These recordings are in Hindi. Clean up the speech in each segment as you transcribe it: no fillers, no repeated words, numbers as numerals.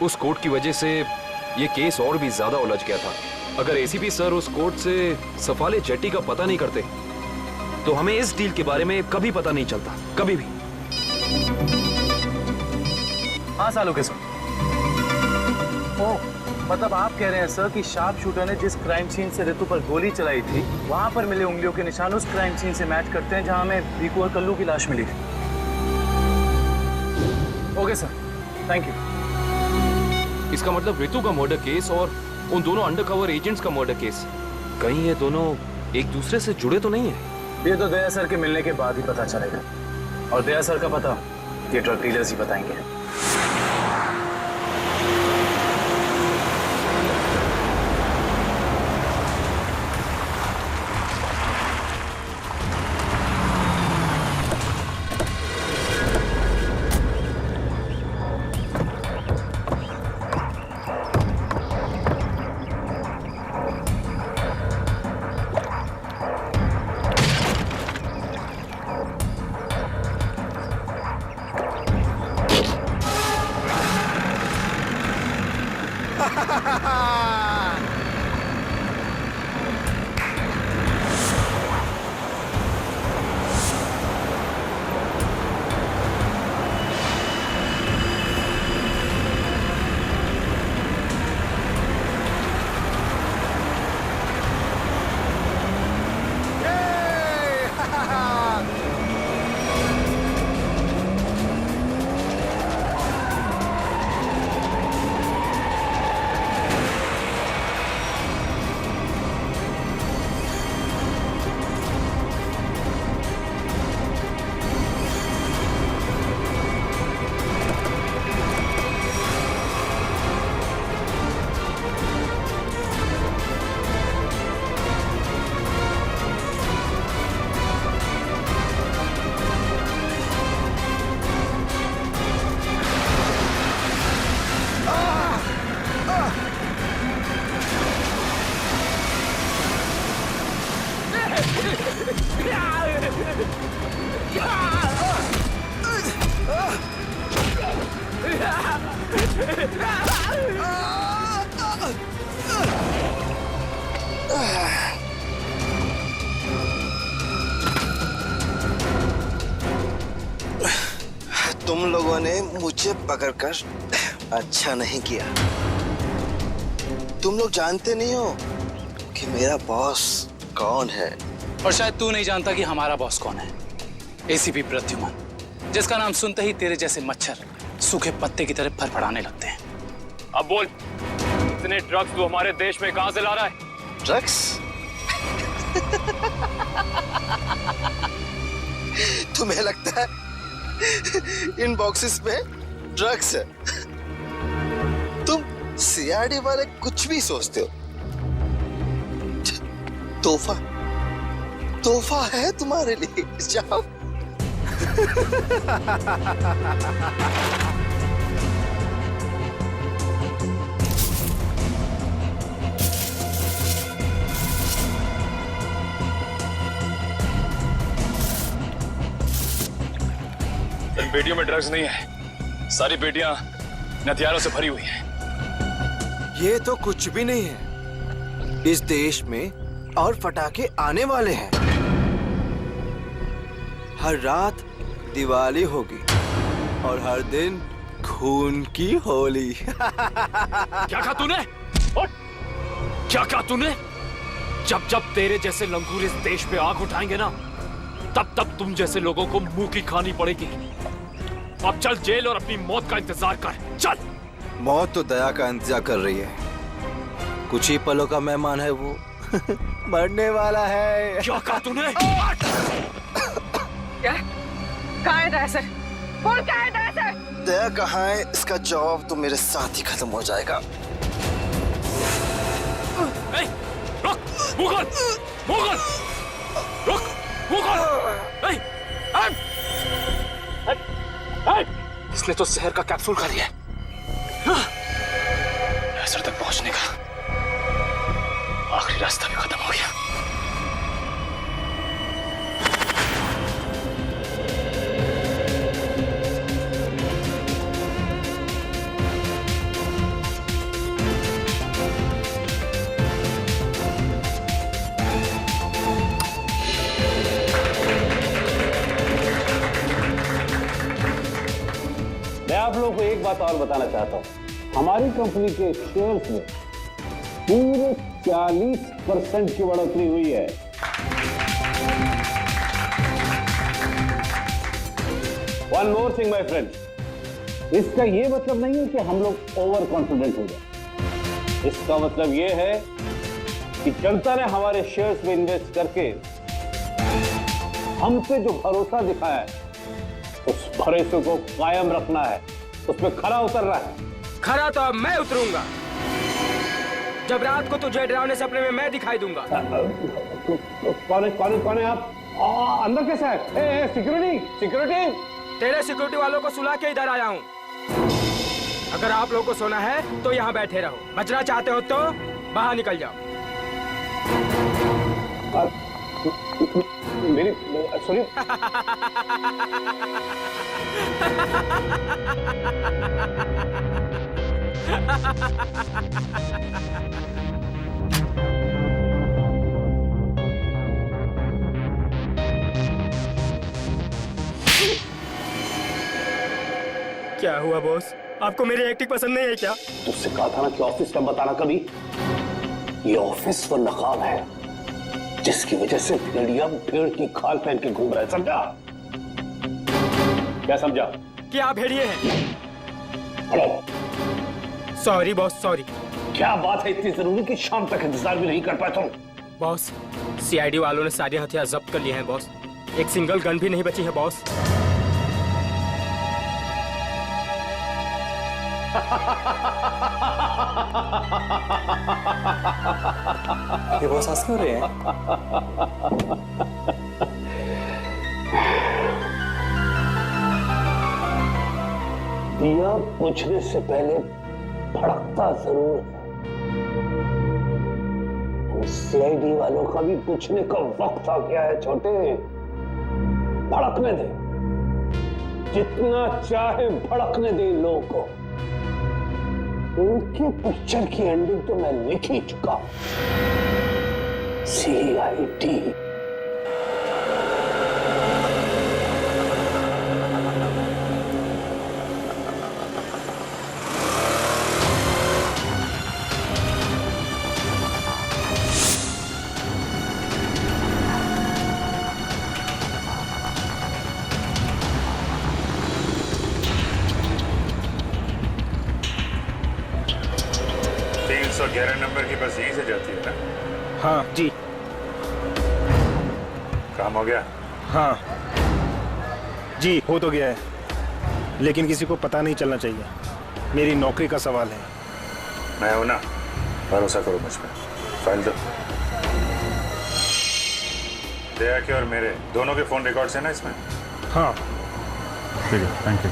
उस कोर्ट की वजह से ये केस और भी ज्यादा उलझ गया था। अगर एसीपी सर उस कोर्ट से सफाले जेट्टी का पता नहीं करते तो हमें इस डील के बारे में कभी पता नहीं चलता, कभी भी। हाँ सालों के सर। ओह, मतलब आप कह रहे हैं सर कि शार्प शूटर ने जिस क्राइम सीन से रितु पर गोली चलाई थी वहां पर मिले उंगलियों के निशान उस क्राइम सीन से मैच करते हैं जहां हमें रिकू और कल्लू की लाश मिली थी। Okay sir, thank you. इसका मतलब रितु का मर्डर केस और उन दोनों अंडरकवर एजेंट्स का मर्डर केस, कहीं ये दोनों एक दूसरे से जुड़े तो नहीं है? ये तो दया सर के मिलने के बाद ही पता चलेगा, और दया सर का पता ये ड्रग डीलर्स ही बताएंगे। तुम लोगों ने मुझे पकड़कर अच्छा नहीं किया। तुम लोग जानते नहीं हो कि मेरा बॉस कौन है। और शायद तू नहीं जानता कि हमारा बॉस कौन है। एसीपी प्रद्युमन, जिसका नाम सुनते ही तेरे जैसे मच्छर सूखे पत्ते की तरह फड़फड़ाने लगते हैं। अब बोल, इतने ड्रग्स तू हमारे देश में कहां से ला रहा है? ड्रग्स? तुम्हें लगता है इन बॉक्सेस में ड्रग्स है? तुम सीआरडी वाले कुछ भी सोचते हो। तोहफा तोहफा है तुम्हारे लिए, जाओ। इन पेटियों में ड्रग्स नहीं है, सारी पेटियां हथियारों से भरी हुई हैं। ये तो कुछ भी नहीं है। इस देश में और पटाखे आने वाले हैं। हर रात दिवाली होगी और हर दिन खून की होली। क्या कहा तूने? क्या कहा तूने? जब जब तेरे जैसे लंगूर इस देश पे आग उठाएंगे ना, तब तब तुम जैसे लोगों को मुंह की खानी पड़ेगी। अब चल जेल और अपनी मौत का इंतजार कर, चल। मौत तो दया का इंतजार कर रही है। कुछ ही पलों का मेहमान है वो। मरने वाला है। क्या कहा तूने? क्या? कहाँ है दया सर? कौन क्या है दया सर? दया कहाँ है, इसका जवाब तो मेरे साथ ही खत्म हो जाएगा। रुक, मुगल, मुगल, रुक, मुगल। इसने तो जहर का कैप्सूल खा लिया है। असर तक पहुंचने का आखिरी रास्ता भी खत्म हो गया। आप लोगों को एक बात और बताना चाहता हूं, हमारी कंपनी के शेयर्स में पूरे 40% की बढ़ोतरी हुई है। One more thing my friend, इसका यह मतलब नहीं है कि हम लोग ओवर कॉन्फिडेंट हो जाए। इसका मतलब यह है कि जनता ने हमारे शेयर्स में इन्वेस्ट करके हम पे जो भरोसा दिखाया है, उस भरोसे को कायम रखना है, उसमें खरा उतरना है। खरा तो अब मैं उतरूंगा, जब रात को तुझे डरावने सपने में मैं दिखाई दूंगा। कौन है आप? अंदर कैसे है? Security security. तेरे सिक्योरिटी वालों को सुला के इधर आया हूँ। अगर आप लोगों को सोना है तो यहाँ बैठे रहो, बचना चाहते हो तो बाहर निकल जाओ। मेरी सुनिए। क्या हुआ बॉस, आपको मेरी एक्टिंग पसंद नहीं है क्या? तुझसे कहा था ना कि ऑफिस में बताना कभी। ये ऑफिस वो नकाब है जिसकी वजह से भेड़िया भेड़ की खाल पहन के घूम रहा है, समझा? क्या समझा? कि आप भेड़िए हैं। हेलो। Sorry boss, sorry. क्या बात है इतनी जरूरी कि शाम तक इंतजार भी नहीं कर पाए तुम? बॉस, सीआईडी वालों ने सारे हथियार जब्त कर लिए हैं बॉस। एक सिंगल गन भी नहीं बची है बॉस। ये बॉस हंस क्यों रहे हैं? दिया बुझने से पहले भड़कता जरूर है। सीआईडी वालों का भी बुझने का वक्त आ गया है छोटे। भड़कने दे, जितना चाहे भड़कने दे इन लोगों को। उनके पिक्चर की एंडिंग तो मैं लिख ही चुका हूं। सीआईडी। तो 11 नंबर की बस यहीं से जाती है ना? हाँ जी। काम हो गया? हाँ जी, हो तो गया है, लेकिन किसी को पता नहीं चलना चाहिए। मेरी नौकरी का सवाल है। मैं हूं ना, भरोसा करो मुझ पर। फाइल दो। दया के और मेरे दोनों के फोन रिकॉर्ड्स हैं ना इसमें? हाँ ठीक है, थैंक यू।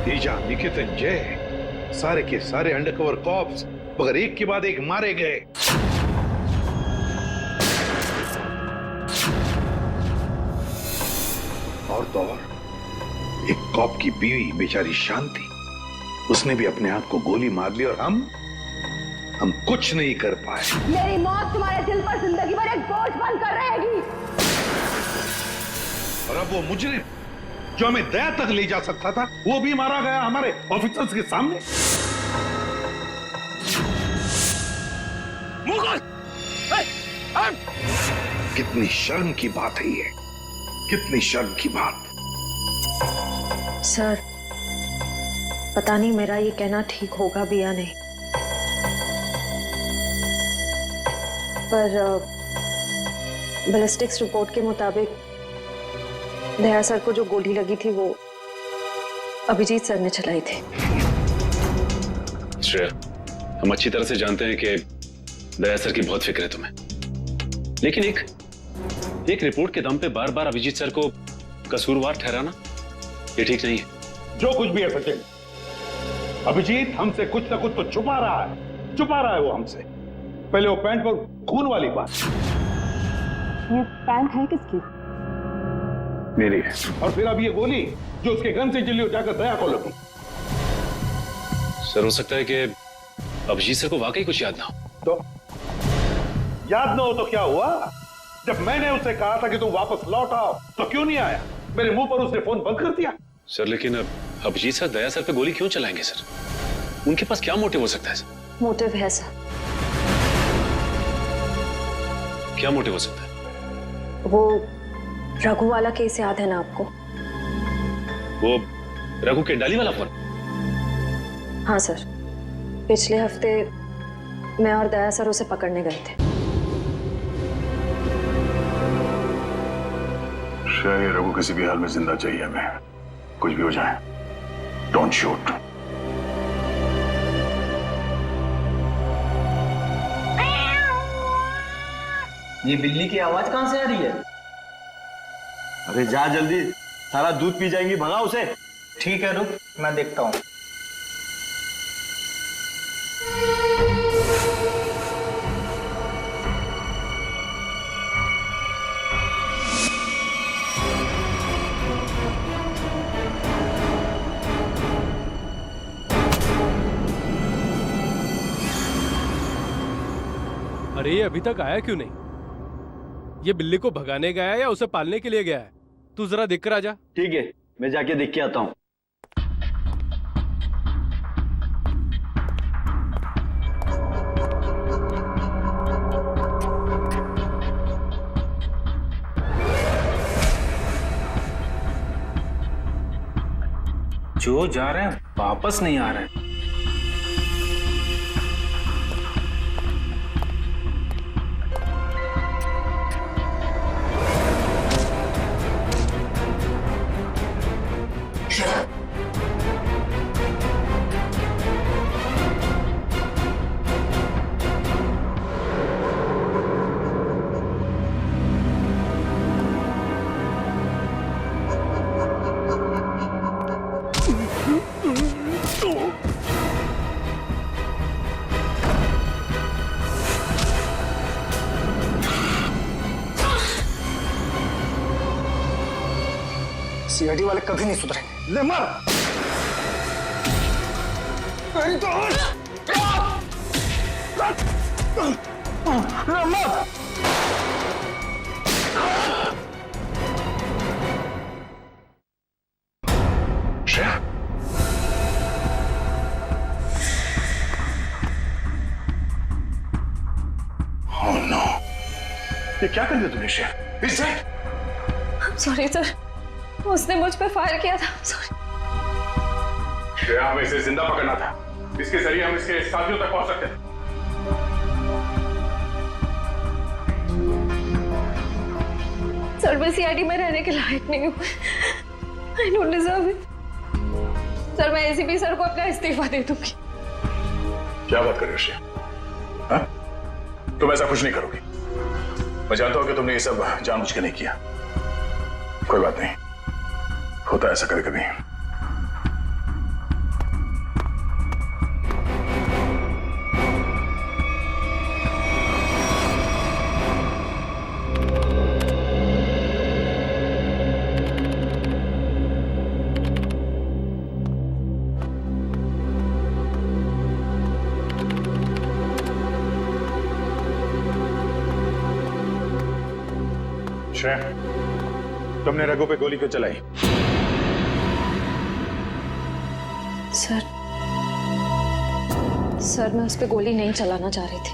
तेजा, निकेतन, जय, सारे के सारे अंडरकवर कॉप्स मगर एक के बाद एक मारे गए। और तो और एक कॉप की बीवी बेचारी शांति, उसने भी अपने आप को गोली मार ली और हम कुछ नहीं कर पाए। मेरी मौत तुम्हारे दिल पर जिंदगी भर एक बोझ बनकर रहेगी। और अब वो मुजरिम जो हमें दया तक ले जा सकता था, वो भी मारा गया हमारे ऑफिसर्स के सामने। कितनी शर्म की बात है ये, कितनी शर्म की बात। सर, पता नहीं मेरा ये कहना ठीक होगा भी या नहीं, पर बैलिस्टिक्स रिपोर्ट के मुताबिक दया सर को जो गोली लगी थी वो अभिजीत सर ने चलाई थी। श्रेया, हम अच्छी तरह से जानते हैं कि दया सर की बहुत फिक्र है तुम्हें, लेकिन एक रिपोर्ट के दम पे बार बार अभिजीत सर को कसूरवार ठहराना ये ठीक नहीं है। जो कुछ भी है सचिन, अभिजीत हमसे कुछ ना कुछ तो छुपा रहा है वो हमसे। पहले वो पैंट पर खून वाली बात। ये पैंट है किसकी? मेरी है। और फिर अब ये गोली जो उसके गन से चली जाकर दया को लगी। सर, हो सकता है कि अभिजीत सर को वाकई कुछ याद ना हो। तो याद ना हो तो क्या हुआ? जब मैंने उससे कहा था कि तुम वापस लौट आओ तो क्यों नहीं आया? मेरे मुंह पर उसने फोन बंद कर दिया। सर लेकिन अब अभिजीत सर दया सर पे गोली क्यों चलाएंगे सर? उनके पास क्या मोटिव हो सकता है सर? मोटिव है सर। क्या मोटिव हो सकता है? वो रघु वाला केस याद है ना आपको? वो रघु के डाली वाला फोन? हाँ सर, पिछले हफ्ते मैं और दया सर उसे पकड़ने गए थे। शायद रघु किसी भी हाल में जिंदा चाहिए हमें, कुछ भी हो जाए। Don't shoot. ये बिल्ली की आवाज कहां से आ रही है? अरे जा जल्दी, सारा दूध पी जाएंगी, भगा उसे। ठीक है, रुक मैं देखता हूं। अरे ये अभी तक आया क्यों नहीं? ये बिल्ली को भगाने गया है या उसे पालने के लिए गया है? तू जरा देख कर आ जा। ठीक है, मैं जाके देख के आता हूं। जो जा रहे हैं वापस नहीं आ रहे हैं। सीआईडी वाले कभी नहीं सुधरेंगे। ले मर। ले मर। श्रेया, ओह नो, ये क्या कर दिया तुमने Shreya? Is that? Sorry sir, उसने मुझ पे फायर किया था। सॉरी। श्रेया, हमें इसे जिंदा पकड़ना था। इसके जरिए हम इसके साथियों तक पहुंच सकते थे। सर, मैं सीआईडी में रहने के लायक नहीं हूँ। I don't deserve it। Sir, मैं एसीपी सर को अपना इस्तीफा दे दूंगी। क्या बात कर रही हो श्रेया? हाँ? तुम ऐसा कुछ नहीं करोगी। मैं जानता हूं कि तुमने ये सब जानबूझ के नहीं किया। कोई बात नहीं, होता है ऐसा कभी कभी। श्रेया, तुमने रघु पे गोली क्यों चलाई? सर, मैं उस पे गोली नहीं चलाना चाह रही थी,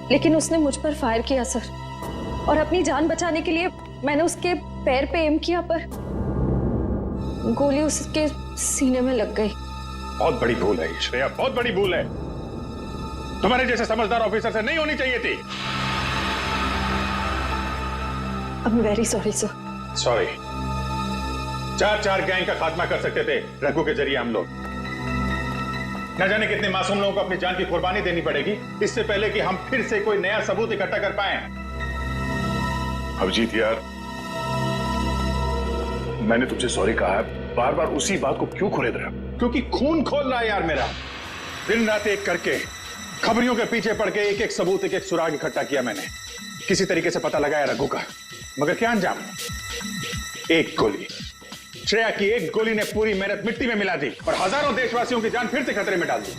लेकिन उसने मुझ पर फायर किया सर, और अपनी जान बचाने के लिए मैंने उसके पैर पे एम किया, पर गोली उसके सीने में लग गई। बहुत बड़ी भूल है श्रेया, बहुत बड़ी भूल है। तुम्हारे जैसे समझदार ऑफिसर से नहीं होनी चाहिए थी। I'm very sorry sir। Sorry. 4 gang का खात्मा कर सकते थे रघु के जरिए हम लोग। न जाने कितने मासूम लोगों को अपनी जान की कुर्बानी देनी पड़ेगी इससे पहले कि हम फिर से कोई नया सबूत इकट्ठा कर पाए। अभिजीत यार, मैंने तुमसे सॉरी कहा है, बार बार उसी बात को क्यों खुरेद रहे हो? क्योंकि खून खोल रहा है यार मेरा। दिन रात एक करके खबरियों के पीछे पड़ के एक सबूत, एक सुराग इकट्ठा किया मैंने। किसी तरीके से पता लगाया रघु का, मगर क्या अंजाम? एक गोली, श्रेया की एक गोली ने पूरी मेहनत मिट्टी में मिला दी और हजारों देशवासियों की जान फिर से खतरे में डाल दी।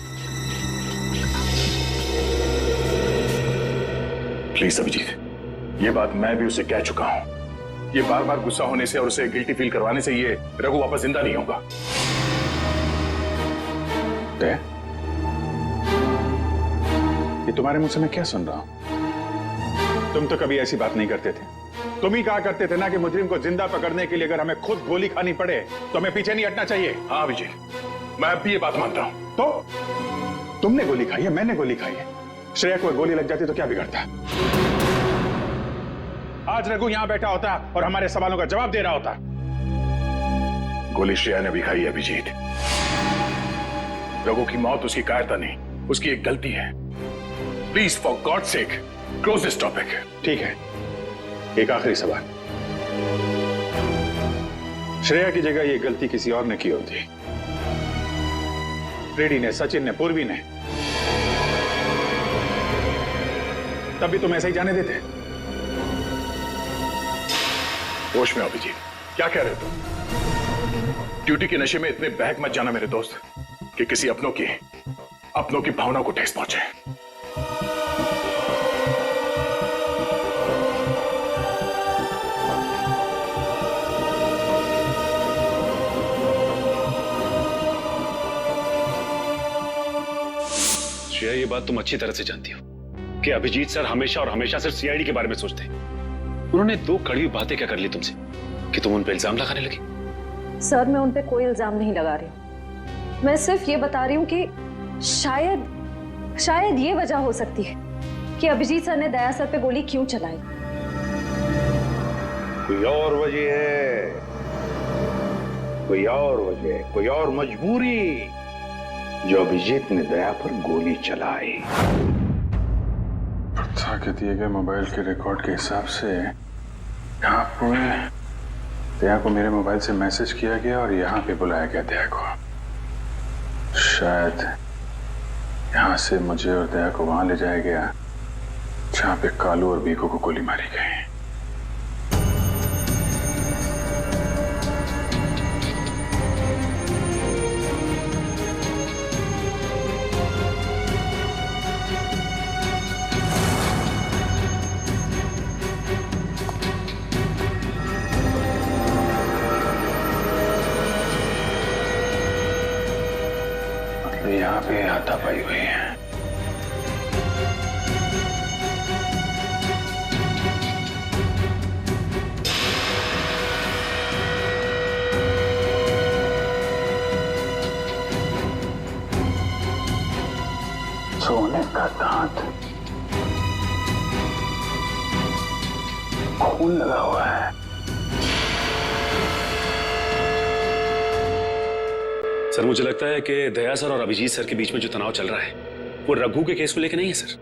प्लीज अभिजीत, ये बात मैं भी उसे कह चुका हूं। ये बार बार गुस्सा होने से और उसे गिल्टी फील करवाने से ये रघु वापस जिंदा नहीं होगा। ये तुम्हारे मुंह से मैं क्या सुन रहा हूं? तुम तो कभी ऐसी बात नहीं करते थे। तुम ही कहा करते थे ना कि मुजरिम को जिंदा पकड़ने के लिए अगर हमें खुद गोली खानी पड़े तो हमें पीछे नहीं हटना चाहिए। हाँ अभिजीत, मैं अब भी ये बात मानता हूं। तो तुमने गोली खाई है, मैंने गोली खाई है। श्रेया को गोली लग जाती तो क्या बिगड़ता? आज रघु यहां बैठा होता और हमारे सवालों का जवाब दे रहा होता। गोली श्रेया ने भी खाई है अभिजीत। रघु की मौत उसकी कायरता नहीं, उसकी एक गलती है। Please for God sake close this topic. ठीक है, एक आखिरी सवाल। श्रेया की जगह ये गलती किसी और ने की होती, रेड्डी ने, सचिन ने, पूर्वी ने, तब भी तुम ऐसा ही जाने देते? होश में अभिजीत, क्या कह रहे हो तुम? ड्यूटी के नशे में इतने बहक मत जाना मेरे दोस्त कि किसी अपनों की भावना को ठेस पहुंचे। श्रेया, ये बात तुम अच्छी तरह से जानती हो कि अभिजीत सर हमेशा और हमेशा सिर्फ सीआईडी के बारे में सोचते हैं। उन्होंने दो कड़वी बातें क्या कर ली तुमसे कि तुम उन पर इल्जाम लगाने लगी? सर, मैं उन पे कोई इल्जाम नहीं लगा रही हूँ। मैं सिर्फ ये बता रही हूँ कि शायद ये वजह हो सकती है कि अभिजीत सर ने दया सर पे गोली क्यों चलाई। कोई और वजह है, कोई और वजह, कोई और मजबूरी जो अभिजीत ने दया पर गोली चलाई। प्रथा के दिए गए मोबाइल के रिकॉर्ड के हिसाब से यहाँ पूरे दया को मेरे मोबाइल से मैसेज किया गया और यहाँ पे बुलाया गया दया को। शायद यहाँ से मुझे और दया को वहां ले जाया गया जहाँ पे कालू और बीकू को गोली मारी गई। यहाँ पे हाथापाई हुई है। सोने का दांत, खून लगा हुआ है। सर, मुझे लगता है कि दया सर और अभिजीत सर के बीच में जो तनाव चल रहा है वो रघु के केस को लेके नहीं है सर,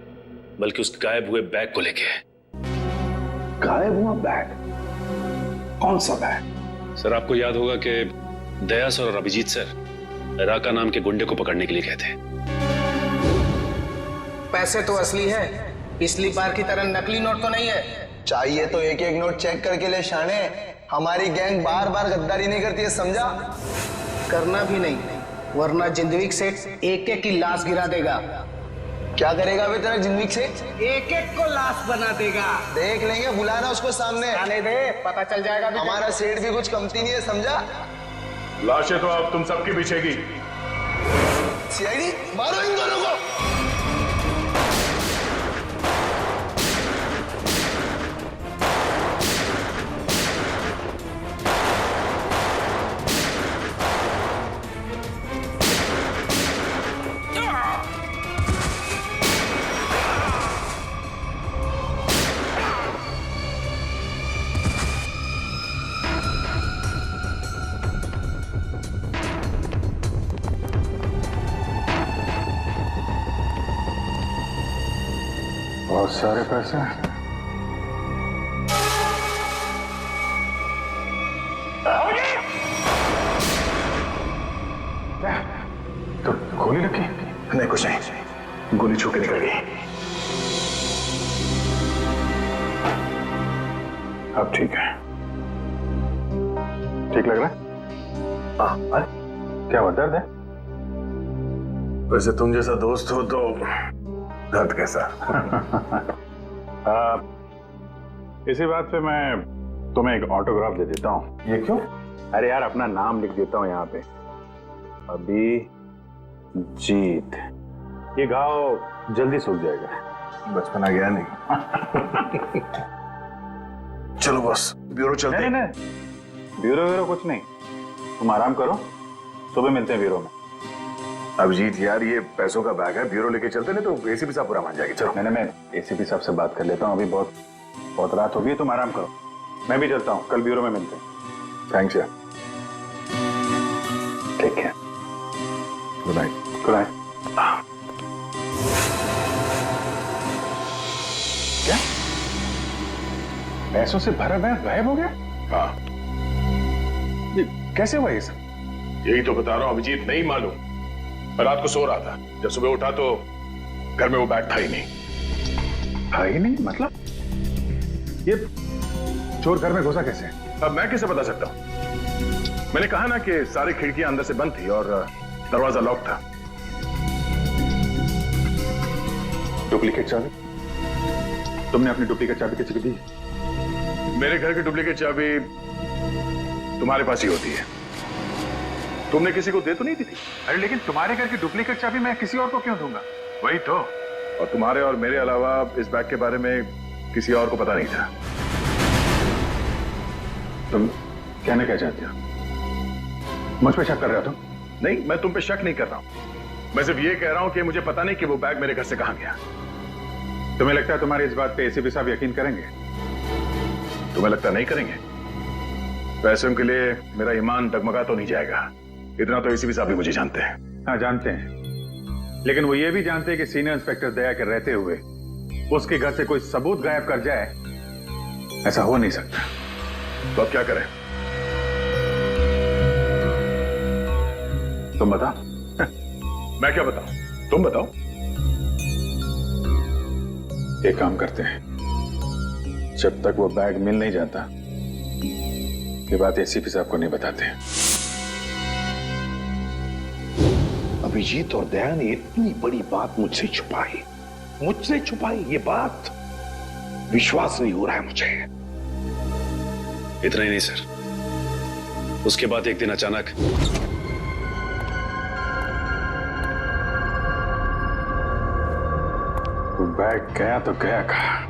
बल्कि उस गायब हुए बैग को लेके है। गायब हुआ बैग? कौन सा बैग? सर, आपको याद होगा कि दया सर और अभिजीत सर राका नाम के गुंडे को पकड़ने के लिए गए थे। पैसे तो असली है, पिछली बार की तरह नकली नोट तो नहीं है। चाहिए तो एक एक नोट चेक करके ले शाने। हमारी गैंग बार बार गद्दारी नहीं करती है, समझा? करना भी नहीं, वरना जिंदगी सेठ एक एक की लाश गिरा देगा। क्या करेगा बे तेरा जिंदगी सेठ? एक एक को लाश बना देगा। देख लेंगे, बुलाना उसको सामने। आने दे, पता चल जाएगा। हमारा सेठ भी कुछ कमती नहीं है, समझा? लाशें तो अब तुम सबकी बिछेगी। सीआईडी, मारो इन दोनों को। बहुत सारे पैसे। तो गोली लगी? नहीं, कुछ नहीं, गोली छू के निकल गई। अब ठीक है, ठीक लग रहा है? हाँ। अरे क्या हुआ, दर्द है? वैसे तुम जैसा दोस्त हो तो दर्द कैसा? इसी बात पे मैं तुम्हें एक ऑटोग्राफ दे देता हूँ। ये क्यों? अरे यार, अपना नाम लिख देता हूँ यहाँ पे, अभिजीत। ये घाव जल्दी सूख जाएगा, बचपना गया नहीं। चलो बॉस, ब्यूरो चलते हैं। नहीं, ब्यूरो कुछ नहीं, तुम आराम करो, सुबह मिलते हैं ब्यूरो में। अभिजीत यार, ये पैसों का बैग है, ब्यूरो लेके चलते नहीं तो एसीपी साहब पूरा मान जाएंगे। चलो। मैं एसीपी साहब से बात कर लेता हूँ, अभी बहुत रात हो गई, तुम आराम करो, मैं भी चलता हूँ, कल ब्यूरो में मिलते हैं। थैंक्स यार। ठीक है, गुड नाइट। Good night. क्या पैसों से भरा बैग गायब हो गया? हाँ, ये कैसे हुआ ये सब? यही तो बता रहा हूँ अभिजीत, नहीं मालूम। मैं रात को सो रहा था, जब सुबह उठा तो घर में वो बैग था ही नहीं। था ही नहीं मतलब? ये चोर घर में घुसा कैसे? अब मैं कैसे बता सकता हूँ? मैंने कहा ना कि सारी खिड़कियां अंदर से बंद थी और दरवाजा लॉक था। डुप्लीकेट चाबी? तुमने अपनी डुप्लीकेट चाबी किसी को दी? मेरे घर की डुप्लीकेट चाबी तुम्हारे पास ही होती है, तुमने किसी को दे तो नहीं दी थी? अरे लेकिन तुम्हारे घर की डुप्लीकेट चाबी मैं किसी और को क्यों दूंगा? वही तो, और तुम्हारे और मेरे अलावा इस बैग के बारे में किसी और को पता नहीं था। तुम कहना क्या चाहते हो? मुझ पे शक कर रहे हो तुम? नहीं, मैं तुम पे शक नहीं कर रहा हूं, मैं सिर्फ ये कह रहा हूं कि मुझे पता नहीं कि वो बैग मेरे घर से कहां गया। तुम्हें लगता है तुम्हारी इस बात पे एसीपी साहब यकीन करेंगे? तुम्हें लगता नहीं करेंगे? पैसों के लिए मेरा ईमान डगमगा तो नहीं जाएगा, इतना तो एसीपी साहब भी मुझे जानते हैं। हाँ जानते हैं, लेकिन वो ये भी जानते हैं कि सीनियर इंस्पेक्टर दया के रहते हुए उसके घर से कोई सबूत गायब कर जाए, ऐसा हो नहीं सकता। तो अब क्या करें? तुम बताओ। मैं क्या बताऊं, तुम बताओ। एक काम करते हैं, जब तक वो बैग मिल नहीं जाता ये बात एसीपी साहब को नहीं बताते। अभिजीत और दया ने इतनी बड़ी बात मुझसे छुपाई, ये बात विश्वास नहीं हो रहा है मुझे। इतना ही नहीं सर, उसके बाद एक दिन अचानक बैग गया तो गया कहा?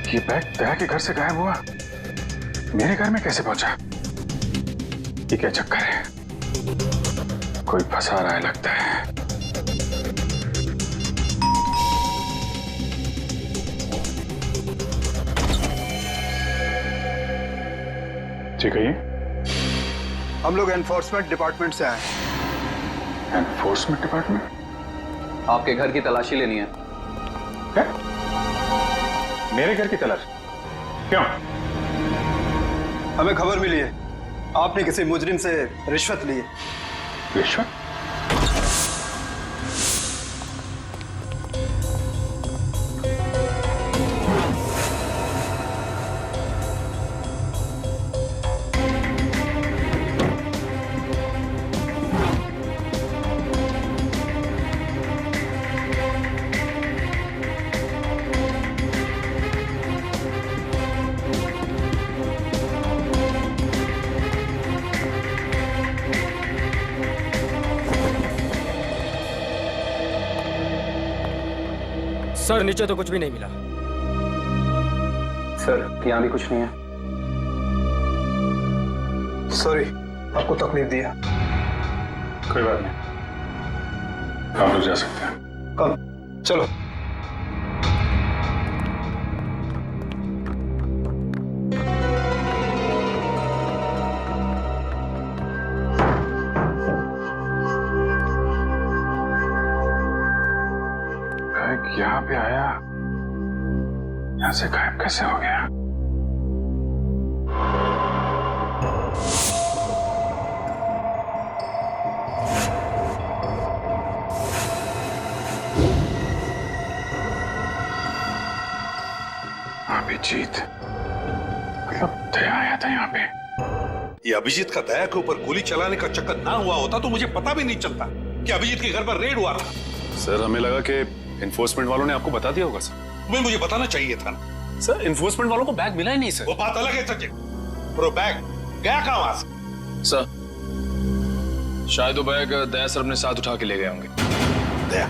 ये बैग दया के घर से गायब हुआ, मेरे घर में कैसे पहुंचा? ये क्या चक्कर है? कोई फंसा रहा है लगता है। ठीक है, ये हम लोग एनफोर्समेंट डिपार्टमेंट से आए। Enforcement department? आपके घर की तलाशी लेनी है। क्या? मेरे घर की तलाश? क्यों? हमें खबर मिली है आपने किसी मुजरिम से रिश्वत ली है। रिश्वत? सर नीचे तो कुछ भी नहीं मिला। सर यहाँ भी कुछ नहीं है। सॉरी आपको तकलीफ दिया। कोई बात नहीं, हम लोग जा सकते हैं। कब? चलो। यहाँ पे आया, यहाँ से गायब कैसे हो गया? अभिजीत, मतलब दया आया था यहाँ पे। ये अभिजीत का दया के ऊपर गोली चलाने का चक्कर ना हुआ होता तो मुझे पता भी नहीं चलता कि अभिजीत के घर पर रेड हुआ था। सर हमें लगा कि एनफोर्समेंट वालों ने आपको बता दिया होगा सर। तुम्हें मुझे बताना चाहिए था ना। सर एनफोर्समेंट वालों को बैग मिला ही नहीं सर। वो बात अलग है सचिन, पर वो बैग गया कहां वहां से? सर शायद वो बैग दया सर अपने साथ उठा के ले गए होंगे। दया?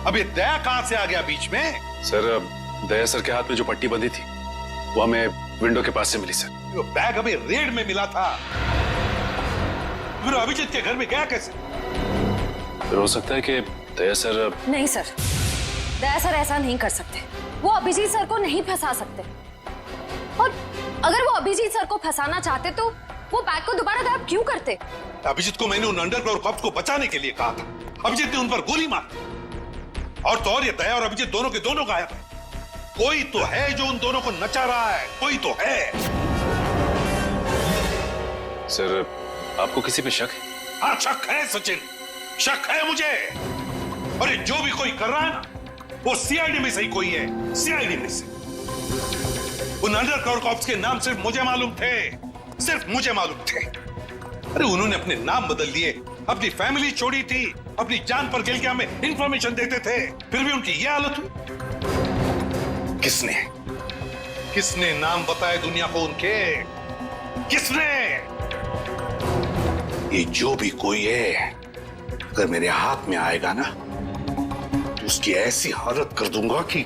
अब ये दया कहां से आ गया बीच में? सर दया सर के हाथ में जो पट्टी बंधी थी वो हमें विंडो के पास से मिली सर। वो बैग अभी रेड में मिला था, फिर अभिजीत के घर में गया कैसे? फिर हो सकता है कि दया सर। नहीं सर, दया सर ऐसा नहीं कर सकते। वो अभिजीत सर को नहीं फंसा सकते, और अगर वो अभिजीत सर को फंसाना चाहते तो वो बैग को दोबारा गायब क्यों करते? अभिजीत को मैंने उन अंडरग्राउंड कॉप्स को बचाने के लिए कहा था, अभिजीत ने उन पर गोली मारी। और तो और ये दया और अभिजीत दोनों के दोनों गायब है। कोई तो है जो उन दोनों को नचा रहा है, कोई तो है। सर आपको किसी पे शक है? हाँ शक है सचिन, शक है मुझे। और ये जो भी कोई कर रहा है ना, वो सीआईडी में से ही कोई है, सीआईडी में से। उन अंडरकवर कॉप्स के नाम सिर्फ मुझे मालूम थे, सिर्फ मुझे मालूम थे। अरे उन्होंने अपने नाम बदल लिए, अपनी फैमिली छोड़ी थी, अपनी जान पर खेल के हमें इंफॉर्मेशन देते थे, फिर भी उनकी यह हालत हुई। किसने नाम बताए दुनिया को उनके? किसने? ये जो भी कोई है, अगर मेरे हाथ में आएगा ना तो उसकी ऐसी हालत कर दूंगा कि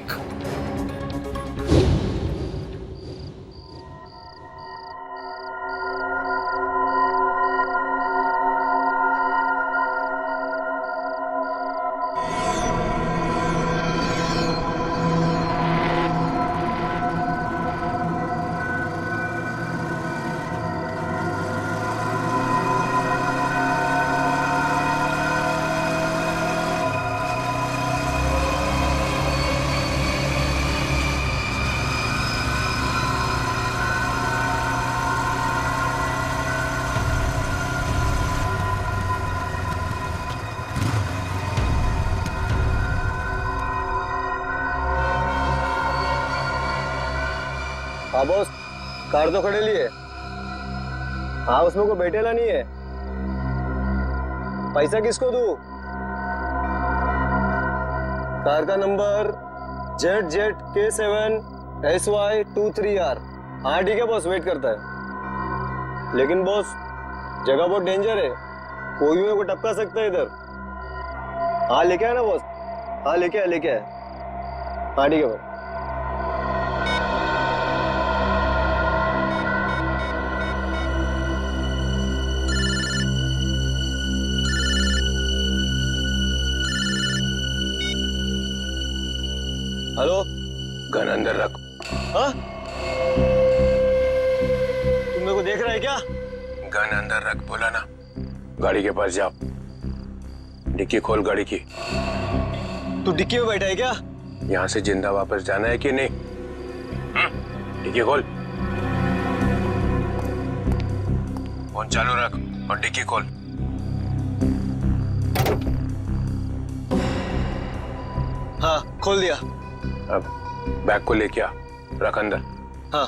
हाँ बॉस, कार तो खड़े लिए। हाँ उसमें को बैठेला नहीं है। पैसा किसको दूं? कार का नंबर ZZK7SY23R। हाँ ठीक है बॉस, वेट करता है। लेकिन बॉस जगह बहुत डेंजर है, कोई भी मेरे को टपका सकता है इधर। हाँ लेके आया ना बॉस? हाँ लेके आया। हाँ ठीक है बॉस। हेलो, गन अंदर रख। हाँ? तुम मेरे को देख रहा है क्या? गन अंदर रख बोला ना। गाड़ी के पास जाओ, डिक्की खोल गाड़ी की। तू डिक्की में बैठा है क्या? यहाँ से जिंदा वापस जाना है कि नहीं? डिक्की खोल। फोन चालू रख और डिक्की खोल। हाँ खोल दिया। अब बैग को लेके आ, रख अंदर। हाँ।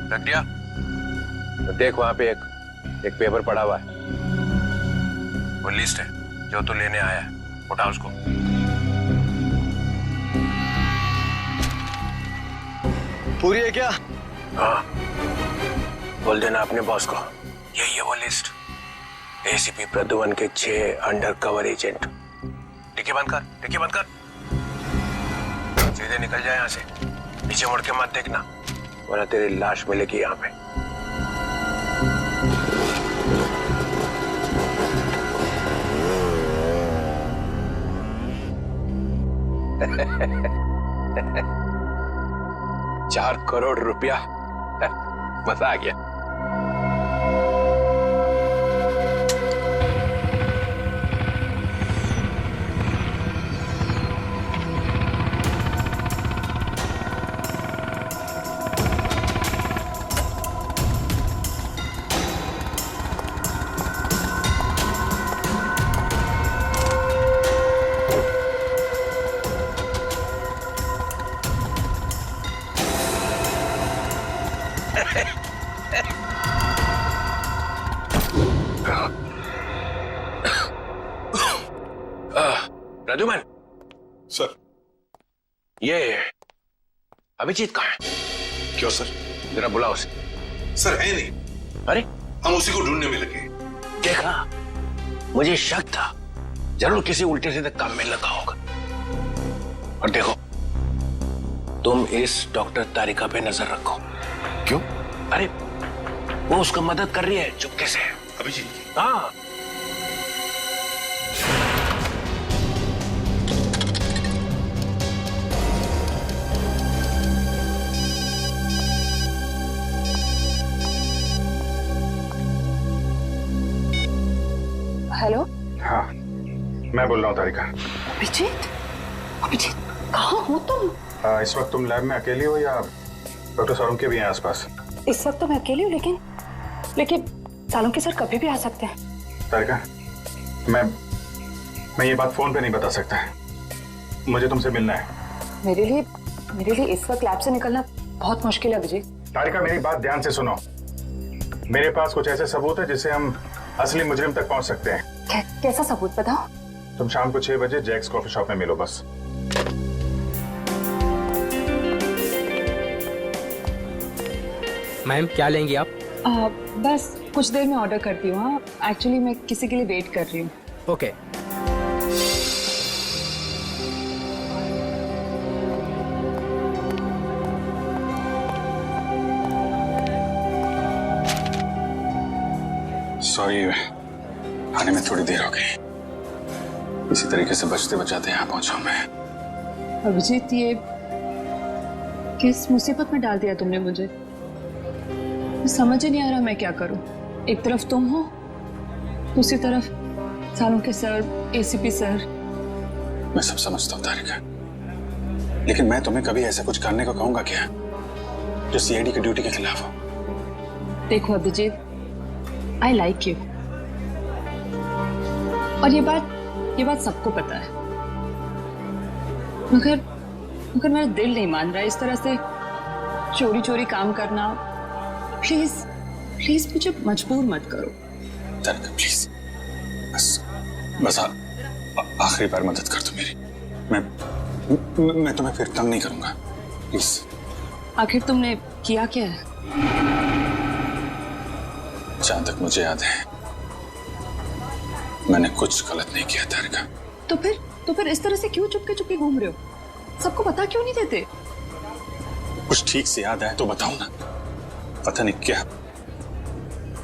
रख दिया? तो देख वहां पे एक पेपर पड़ा हुआ है, वो लिस्ट है जो तू लेने आया है, उठा उसको। पूरी है क्या? हाँ, बोल देना अपने बॉस को, यही है वो लिस्ट। एसीपी प्रद्युमन के 6 अंडरकवर एजेंट। डिक्की बंद कर। सीधे निकल जाए यहाँ से, पीछे मुड़ के मत देखना, वरना तेरी लाश मिलेगी यहाँ पे। ₹4 करोड़ मजा आ गया। प्रद्युमन सर, ये अभिजीत कहाँ है? क्यों सर? जरा बुलाओ उसे। सर है नहीं। अरे हम उसी को ढूंढने में लगे। देखा, मुझे शक था, जरूर किसी उल्टे सीधे काम में लगा होगा। और देखो, तुम इस डॉक्टर तारिका पे नजर रखो। क्यों? अरे वो उसका मदद कर रही है चुपके से। अभिजीत? हाँ। हेलो। हाँ, मैं बोल रहा हूँ तारिका। अभिजीत, अभिजीत कहाँ हो तुम? इस वक्त तुम लैब में अकेली हो या डॉक्टर सालुंके भी हैं आसपास? इस वक्त तो मैं अकेली हूँ, लेकिन सालुंके सर कभी भी आ सकते हैं। तारिका, मैं ये बात फोन पे नहीं बता सकता। मुझे तुमसे मिलना है। मेरे लिए इस वक्त लैब से निकलना बहुत मुश्किल है अभिजीत। तारिका, मेरी बात ध्यान से सुनो। मेरे पास कुछ ऐसे सबूत है जिससे हम असली मुजरिम तक पहुंच सकते हैं। कैसा सबूत बताओ? तुम शाम को 6 बजे जैक्स कॉफी शॉप में मिलो बस। मैम क्या लेंगी आप? बस कुछ देर में ऑर्डर करती हूँ। हाँ, एक्चुअली मैं किसी के लिए वेट कर रही हूँ। ओके। सॉरी, आने में थोड़ी देर हो गई। इसी तरीके से बचते बचाते यहाँ पहुंचा मैं। अभिजीत, ये किस मुसीबत में डाल दिया तुमने मुझे? समझ ही नहीं आ रहा मैं क्या करूं। एक तरफ तुम हो, दूसरी तरफ सालुंके सर, एसीपी सर। मैं सब समझता हूँ तारिका, लेकिन मैं तुम्हें कभी ऐसा कुछ करने को कहूंगा क्या जो सीआईडी की ड्यूटी के खिलाफ हो? देखो अभिजीत, आई लाइक यू, और ये बात सबको पता है, मगर मेरा दिल नहीं मान रहा है इस तरह से चोरी चोरी काम करना। प्लीज मुझे मजबूर मत करो। तारिका प्लीज, बस आखिरी बार मदद कर दो मेरी। मैं तुम्हें फिर तंग नहीं करूंगा, प्लीज। आखिर तुमने किया क्या है? जहां तक मुझे याद है मैंने कुछ गलत नहीं किया तारिका। तो फिर इस तरह से क्यों चुपके चुपके घूम रहे हो? सबको पता क्यों नहीं देते? कुछ ठीक से याद आया तो बताओ ना। पता नहीं क्या,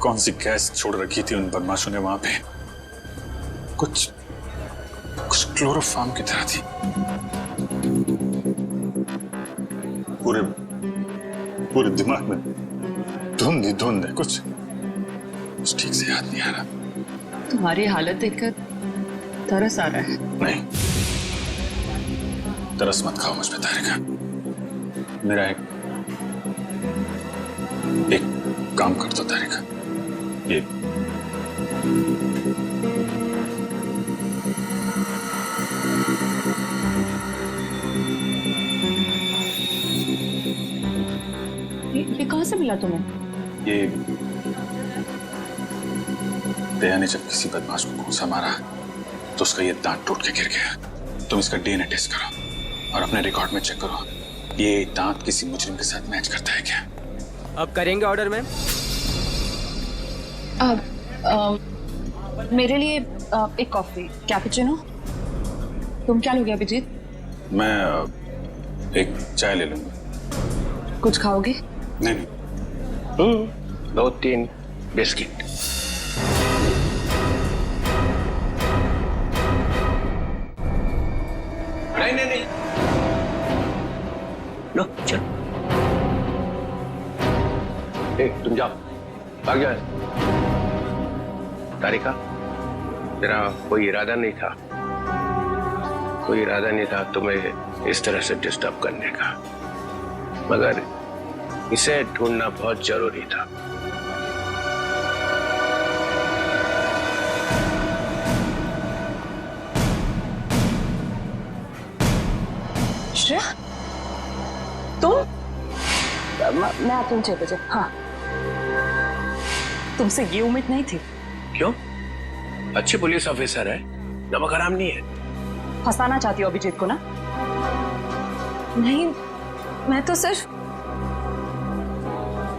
कौन सी गैस छोड़ रखी थी उन बदमाशों ने वहां पे। कुछ क्लोरोफॉर्म की तरह थी। पूरे दिमाग में धुंध है। कुछ ठीक से याद नहीं आ रहा। तुम्हारी हालत देखकर तरस आ रहा है। नहीं, तरस मत खाओ मुझ पे तारिका। मेरा एक काम कर दो तारिका। ये कहां से मिला तुम्हें? ये दया ने जब किसी बदमाश को घूंसा मारा तो उसका ये दांत टूट के गिर गया। तुम इसका डीएनए टेस्ट करो और अपने रिकॉर्ड में चेक करो, ये दांत किसी मुजरिम के साथ मैच करता है क्या? अब करेंगे ऑर्डर मैम? मेरे लिए एक कॉफी कैपुचिनो। तुम क्या लोगे अभिजीत? मैं एक चाय ले लूंगा। कुछ खाओगे? नहीं। 2-3 बिस्किट। नहीं। लो चल। तुम जाओ, भाग जाओ। तारिका, तेरा कोई इरादा नहीं था तुम्हें इस तरह से डिस्टर्ब करने का, मगर इसे ढूंढना बहुत जरूरी था। श्रेया, तुम? मैं आती हूँ 6 बजे। हाँ, तुमसे ये उम्मीद नहीं थी। क्यों? अच्छी पुलिस ऑफिसर है, नमक हराम नहीं है। फंसाना चाहती हो अभिजीत को ना? नहीं, मैं तो सिर्फ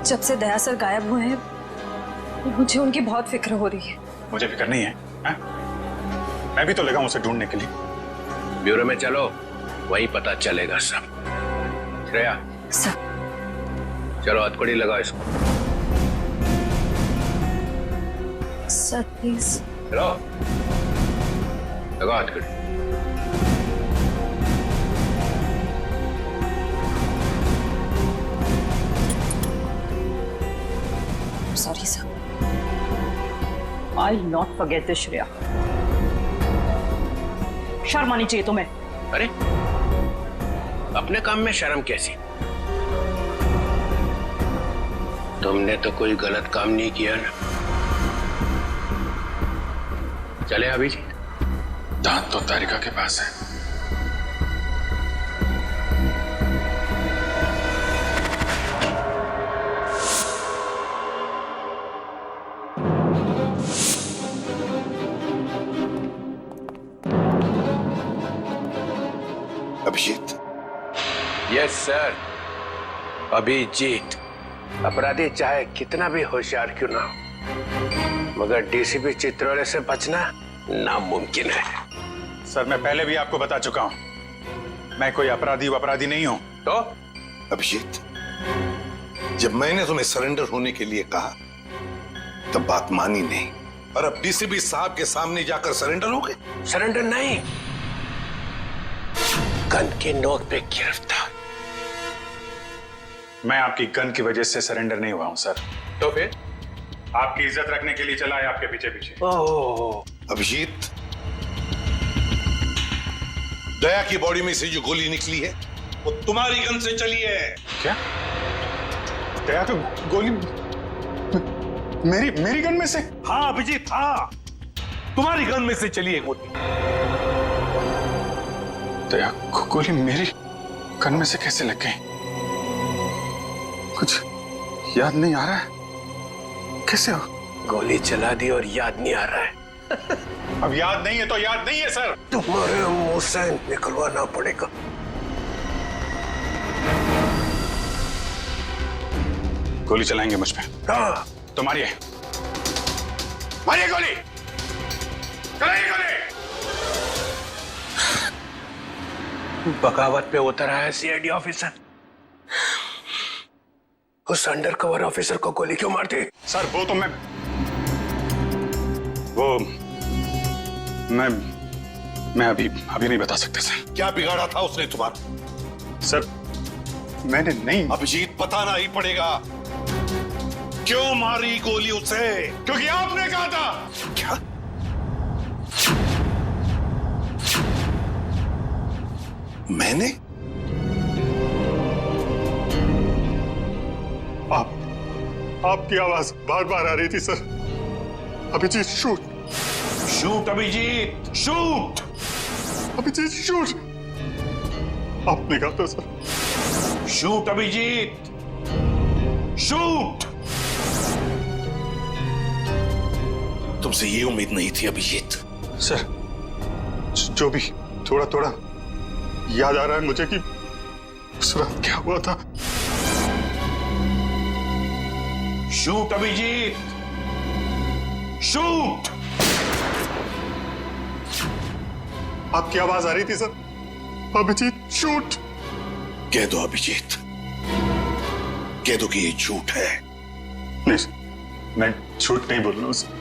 जब से दया सर गायब हुए हैं मुझे उनकी बहुत फिक्र हो रही है। मुझे फिक्र नहीं है, हा? मैं भी तो लगा हूं उसे ढूंढने के लिए। ब्यूरो में चलो, वही पता चलेगा सब। श्रेया सर, चलो हथकड़ी लगाओ इसको। Sir please. चलो लगाओ हथकड़ी। Sorry sir, I will not forget this Shreya. शर्म आनी चाहिए तुम्हें। अरे अपने काम में शर्म कैसी? तुमने तो कोई गलत काम नहीं किया ना। चले अभिजीत? दांत तो तारिका के पास है। अभिजीत? Yes sir, Abhijeet. अपराधी चाहे कितना भी होशियार क्यों ना हो, मगर डीसीपी चित्रोले से बचना नामुमकिन है। सर मैं पहले भी आपको बता चुका हूं, मैं कोई अपराधी नहीं हूं। तो अभिजीत, जब मैंने तुम्हें सरेंडर होने के लिए कहा तब बात मानी नहीं, और अब डीसीपी साहब के सामने जाकर सरेंडर हो गए। सरेंडर नहीं, गन के नोक पे गिरफ्तार। मैं आपकी गन की वजह से सरेंडर नहीं हुआ हूं सर। तो फिर? आपकी इज्जत रखने के लिए चला है आपके पीछे पीछे। ओह अभिजीत, दया की बॉडी में से जो गोली निकली है वो तुम्हारी गन से चली है। क्या? दया तो गोली मेरी गन में से? हाँ अभिजीत, हाँ, तुम्हारी गन में से चली है गोली। दया गोली मेरी गन में से कैसे लग गई? कुछ याद नहीं आ रहा है। कैसे हो? गोली चला दी और याद नहीं आ रहा है। अब याद नहीं है तो याद नहीं है सर। तुम्हारे मुंह से निकलवाना पड़ेगा। गोली चलाएंगे मुझ पे? हाँ। तो मारिए, मारिए गोली, चलाइए गोली। बगावत पे उतर आया सीआईडी ऑफिसर, उस अंडर कवर ऑफिसर को गोली क्यों मारती? सर वो तो मैं अभी नहीं बता सकते सर। क्या बिगाड़ा था उसने तुम्हारा? सर मैंने नहीं। अभिजीत, बताना ही पड़ेगा। क्यों मारी गोली उसे? क्योंकि आपने कहा था। क्या? मैंने? आपकी आवाज बार बार आ रही थी sir. Abhijit shoot, shoot Abhijit, shoot Abhijit shoot. आपने कहा था सर। Shoot Abhijit, shoot. तुमसे ये उम्मीद नहीं थी अभिजीत। सर जो भी थोड़ा थोड़ा याद आ रहा है मुझे कि उस रात क्या हुआ था। Shoot Abhijit, shoot. आपकी आवाज आ रही थी सर। अभिजीत शूट। कह दो अभिजीत, कह दो कि ये झूठ है। नहीं सर, मैं झूठ नहीं बोल रहा हूं सर।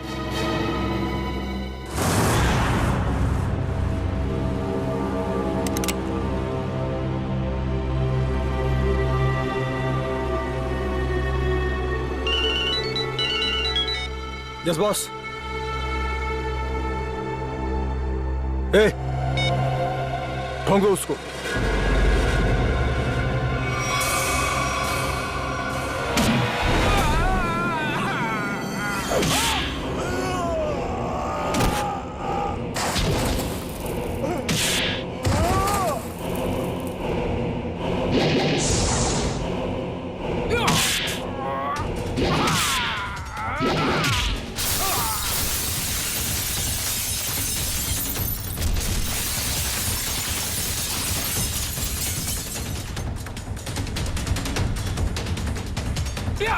Yes boss. ए, ढूंढो उसको। Hello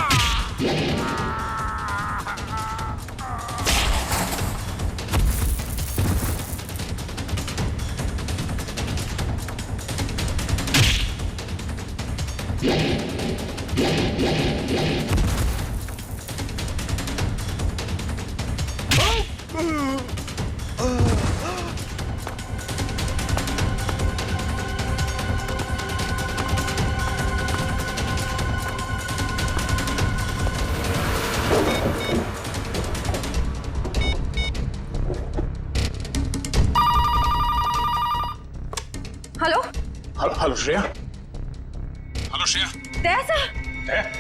hello Shreya. Hello Shreya. Daya sir.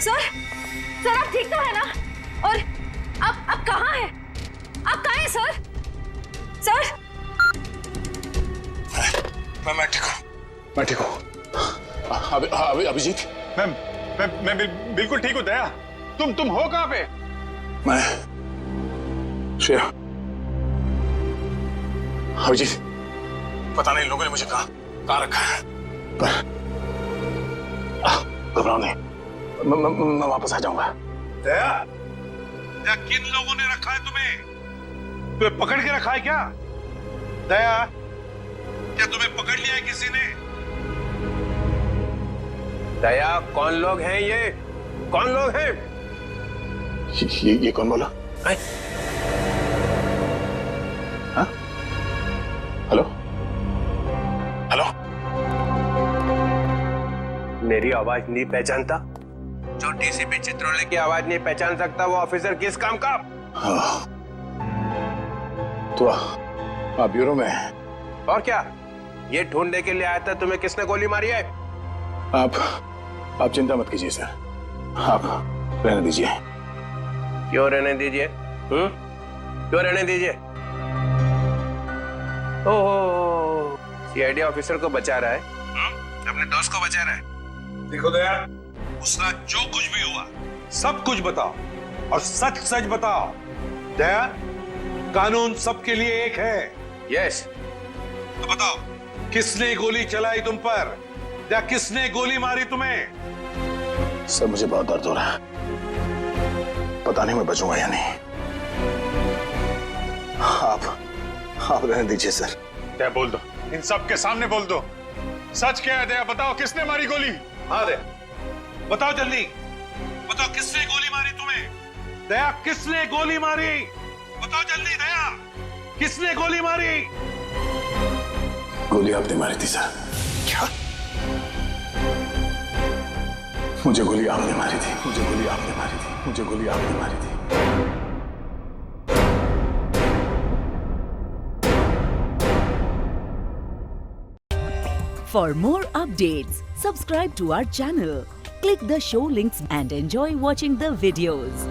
Sir sir आप ठीक तो है ना? और आप कहाँ हैं? आप कहाँ हैं सर? सर मैं ठीक हूँ, मैं ठीक हूँ। अभिजीत, मैं बिल्कुल ठीक हूँ। दया, तुम हो कहाँ पे? मैं श्रेया, अभिजीत, पता नहीं लोगों ने मुझे कहाँ रखा है, पर घबराओ नहीं, मैं वापस आ जाऊंगा। दया, किन लोगों ने रखा है तुम्हें? तुम्हें पकड़ के रखा है क्या? दया, क्या तुम्हें पकड़ लिया है किसी ने? दया, कौन लोग हैं ये? कौन लोग हैं? ये कौन बोला? हाँ? हेलो? हेलो? मेरी आवाज नहीं पहचानता? जो डीसीपी चित्रोले की आवाज नहीं पहचान सकता वो ऑफिसर किस काम का? हाँ। तो आप ब्यूरो में हैं? और क्या? ये ढूंढने के लिए आया था तुम्हें किसने गोली मारी है? आप चिंता मत कीजिए सर, आप रहने दीजिए। क्यों रहने दीजिए? क्यों रहने दीजिए? ओह, सीआईडी ऑफिसर को बचा रहा है, अपने दोस्त को बचा रहा है। देखो दया, उसका जो कुछ भी हुआ सब कुछ बताओ और सच सच बताओ। दया, कानून सबके लिए एक है। यस। तो बताओ, किसने गोली चलाई तुम पर? या किसने गोली मारी तुम्हें? सर मुझे बहुत दर्द हो रहा है, पता नहीं मैं बचूंगा या नहीं। आप रहने दीजिए सर। क्या बोल दो, इन सब के सामने बोल दो, सच क्या है? दया बताओ, किसने मारी गोली? हाँ दया, बताओ जल्दी, बताओ किसने गोली मारी तुम्हें? दया, किसने गोली मारी? बताओ जल्दी दया, किसने गोली मारी? गोली आपने मारी थी सर। क्या? मुझे गोली आपने मारी थी, मुझे गोली आपने मारी थी, मुझे गोली आपने मारी थी। For more updates, subscribe to our channel, click the show links and enjoy watching the videos.